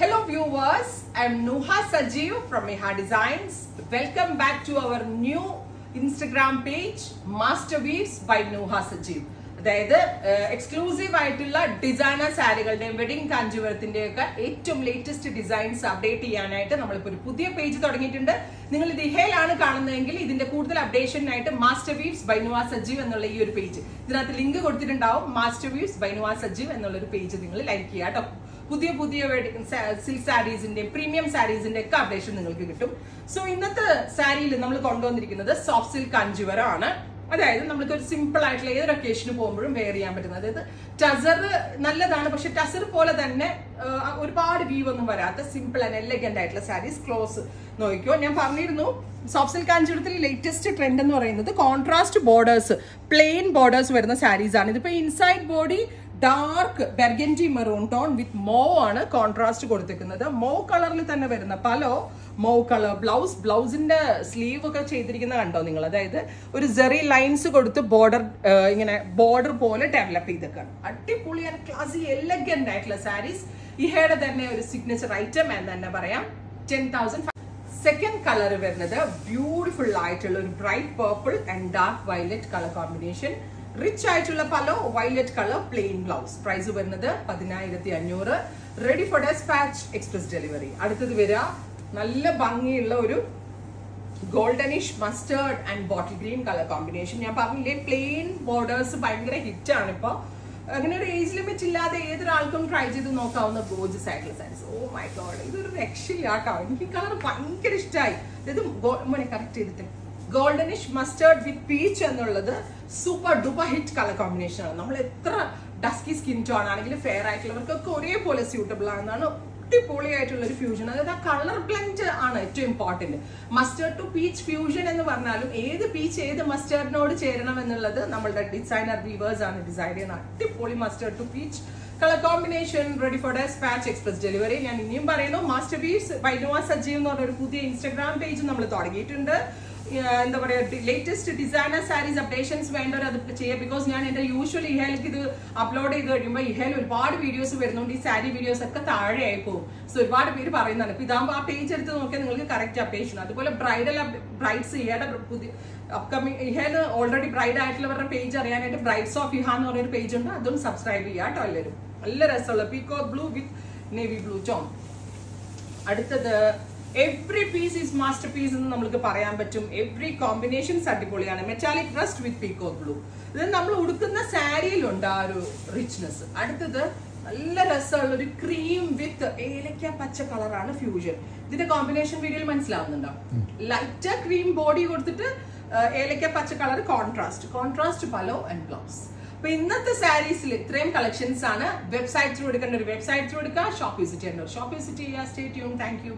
Hello viewers, I am Nuha Sajeev from Meha Designs. Welcome back to our new Instagram page, Master Weaves by Nuha Sajeev. അതായത് exclusive ആയിട്ടുള്ള designer സാരികളുടെയും wedding കാഞ്ചീവരത്തിന്റെയും ഒക്കെ ഏറ്റവും latest designs update ചെയ്യാനായിട്ട് നമ്മളിപ്പോൾ ഒരു പുതിയ page തുടങ്ങിയിട്ടുണ്ട്. നിങ്ങൾ ഇത് ഇഹയിലാണ് കാണുന്നതെങ്കിൽ ഇതിന്റെ കൂടുതൽ അപ്ഡേഷനായിട്ട് master weaves by Nuha Sajeev എന്നുള്ള ഈ ഒരു പേജ് ഇതിനകത്ത് ലിങ്ക് കൊടുത്തിട്ടുണ്ടാവും. Master weaves by Nuha Sajeev എന്നുള്ള ഒരു പേജ് നിങ്ങൾ ലൈക്ക് ചെയ്യുക കേട്ടോ. പുതിയ പുതിയ സിൽക്ക് സാരീസിന്റെയും പ്രീമിയം സാരീസിന്റെ ഒക്കെ അപ്ഡേഷൻ നിങ്ങൾക്ക് കിട്ടും. സോ ഇന്നത്തെ സാരിയിൽ നമ്മൾ കൊണ്ടുവന്നിരിക്കുന്നത് സോഫ്റ്റ് സിൽക്ക് കാഞ്ചീവരം ആണ്. അതായത് നമ്മൾക്ക് ഒരു സിമ്പിൾ ആയിട്ടുള്ള ഏതൊരു ഒക്കേഷന് പോകുമ്പോഴും വെയർ ചെയ്യാൻ പറ്റുന്നത്. അതായത് ടസർ നല്ലതാണ്, പക്ഷെ ടസർ പോലെ തന്നെ ഒരുപാട് വ്യൂ ഒന്നും വരാത്ത സിമ്പിൾ ആൻഡ് എലഗന്റ് ആയിട്ടുള്ള സാരീസ്. ക്ലോസ് നോക്കിക്കോ, ഞാൻ പറഞ്ഞിരുന്നു സോഫ്റ്റ് സിൽക്ക് കാഞ്ചീവരത്തിൽ ലേറ്റസ്റ്റ് ട്രെൻഡ് എന്ന് പറയുന്നത് കോൺട്രാസ്റ്റ് ബോർഡേഴ്സ്, പ്ലെയിൻ ബോർഡേഴ്സ് വരുന്ന സാരീസ് ആണ്. ഇതിപ്പോ inside body dark burgundy maroon tone വിത്ത് മോ ആണ് കോൺട്രാസ്റ്റ് കൊടുത്തിരിക്കുന്നത്. മോ കളറിൽ തന്നെ വരുന്ന പലോ മോ കളർ ബ്ലൗസിന്റെ സ്ലീവ് ഒക്കെ ചെയ്തിരിക്കുന്നത് കണ്ടോ നിങ്ങൾ. അതായത് ഒരു ജെറി ലൈൻസ് കൊടുത്ത് ഇങ്ങനെ ബോർഡർ പോലെ ഡെവലപ്പ് ചെയ്തേക്കാണ്. അടിപൊളി ആൻഡ് ക്ലാസി എലഗന്റ് ആയിട്ടുള്ള സാരീസ്. ഇഹയുടെ തന്നെ ഒരു സിഗ്നേച്ചർ ഐറ്റം എന്ന് തന്നെ പറയാം. 10,000. സെക്കൻഡ് കളർ വരുന്നത് ബ്യൂട്ടിഫുൾ ആയിട്ടുള്ള ഒരു bright purple and dark violet colour combination. Rich ആയിട്ടുള്ള pallu, violet colour, plain blouse. Price വരുന്നത് 10,500. Ready for dispatch, express delivery. അടുത്തത് വരിക നല്ല ഭംഗിയുള്ള ഒരു goldenish mustard and bottle green colour combination. ഞാൻ പറഞ്ഞില്ലേ പ്ലെയിൻ ബോർഡേഴ്സ് ഭയങ്കര ഹിറ്റ് ആണ് ഇപ്പൊ. അങ്ങനെ ഒരു ഏജ് ലിമിറ്റ് ഇല്ലാതെ ഏതൊരാൾക്കും ട്രൈ ചെയ്ത് നോക്കാവുന്ന ഗോർജസ് ആയിട്ടുള്ള സാരീസ്. ഓ മൈ ഗോഡ്, ഇതൊരു രക്ഷയില്ലാട്ടോ. എനിക്ക് ഈ കളർ ഭയങ്കര ഇഷ്ടമായി. ഇത് മോനെ കറക്റ്റ് ചെയ്തിട്ട് ഗോൾഡനിഷ് മസ്റ്റേർഡ് വിത്ത് പീച്ച് എന്നുള്ളത് super duper hit colour combination ആണ്. നമ്മൾ എത്ര ഡസ്കി സ്കിൻ ടോൺ ആണെങ്കിലും ഫെയർ ആയിട്ടുള്ളവർക്കൊക്കെ ഒരേപോലെ സ്യൂട്ടബിൾ ആണെന്നാണ്. അടിപൊളിയായിട്ടുള്ള ഒരു ഫ്യൂഷൻ. അതായത് ആ കളർ ബ്ലെൻഡ് ആണ് ഏറ്റവും important. Mustard to peach fusion എന്ന് പറഞ്ഞാലും ഏത് പീച്ച് ഏത് മസ്റ്റേർഡിനോട് ചേരണം എന്നുള്ളത് നമ്മളുടെ ഡിസൈനർ വീവേഴ്സ് ആണ് ഡിസൈഡ് ചെയ്യുന്നത്. അടിപൊളി mustard to peach colour combination. Ready for dispatch, express delivery. ഞാൻ ഇനിയും പറയുന്നു, Master weaves by Nuha Sajeev എന്ന് പറഞ്ഞ ഒരു പുതിയ ഇൻസ്റ്റാഗ്രാം പേജ് നമ്മൾ തുടങ്ങിയിട്ടുണ്ട്. എന്താ പറയുക, ലേറ്റസ്റ്റ് ഡിസൈനർ സാരീസ് അപ്ഡേഷൻസ് വേണ്ടവർ അത് ചെയ്യുക. ബിക്കോസ് ഞാൻ എന്റെ യൂഷ്വൽ ഇഹയിലേക്ക് ഇത് അപ്ലോഡ് ചെയ്ത് കഴിയുമ്പോൾ ഇഹയിൽ ഒരുപാട് വീഡിയോസ് വരുന്നുണ്ട്. ഈ സാരി വീഡിയോസ് ഒക്കെ താഴെയായി പോകും. സോ ഒരുപാട് പേര് പറയുന്നതാണ്. ഇപ്പൊ ഇതാകുമ്പോൾ ആ പേജ് എടുത്ത് നോക്കിയാൽ നിങ്ങൾക്ക് കറക്റ്റ് അപ്ഡേഷൻ. അതുപോലെ ബ്രൈഡ്സ് ഇഹയുടെ പുതിയ അപ്കമിങ് ഇഹയിൽ ഓൾറെഡി ബ്രൈഡ് ആയിട്ടുള്ളവരുടെ പേജ് അറിയാനായിട്ട് ബ്രൈഡ്സ് ഓഫ് ഇഹ എന്ന് പറഞ്ഞൊരു പേജ് ഉണ്ട്. അതും സബ്സ്ക്രൈബ് ചെയ്യുക കേട്ടോ എല്ലാവരും. നല്ല രസമുള്ള peacock blue with navy blue tone. അടുത്തത് every piece is masterpiece എന്ന് നമുക്ക് പറയാൻ പറ്റും. എവ്രി കോമ്പിനേഷൻസ് അടിപൊളിയാണ്. Metallic rust with peacock blue. ഇത് നമ്മൾ ഉടുക്കുന്ന സാരിയിലുണ്ട് ആ ഒരു റിച്ച്നെസ്. അടുത്തത് നല്ല രസമുള്ള ഒരു ക്രീം വിത്ത് ഏലക്ക പച്ച കളറാണ് ഫ്യൂഷൻ. ഇതിന്റെ കോമ്പിനേഷൻ വീഡിയോയിൽ മനസ്സിലാവുന്നുണ്ടോ? ലൈറ്റ് ക്രീം ബോഡി കൊടുത്തിട്ട് ഏലക്ക പച്ച കളർ കോൺട്രാസ്റ്റ് പലോ ആൻഡ് ബ്ലൗസ്. അപ്പൊ ഇന്നത്തെ സാരീസിൽ ഇത്രയും കളക്ഷൻസ് ആണ്. വെബ്സൈറ്റ് ത്രൂ എടുക്കേണ്ട ഒരു വെബ്സൈറ്റ് ത്രൂ എടുക്കുക, ഷോപ്പ് വിസിറ്റ് ചെയ്യേണ്ട ഒരു ഷോപ്പ് വിസിറ്റ് ചെയ്യുക. Stay tune. Thank you.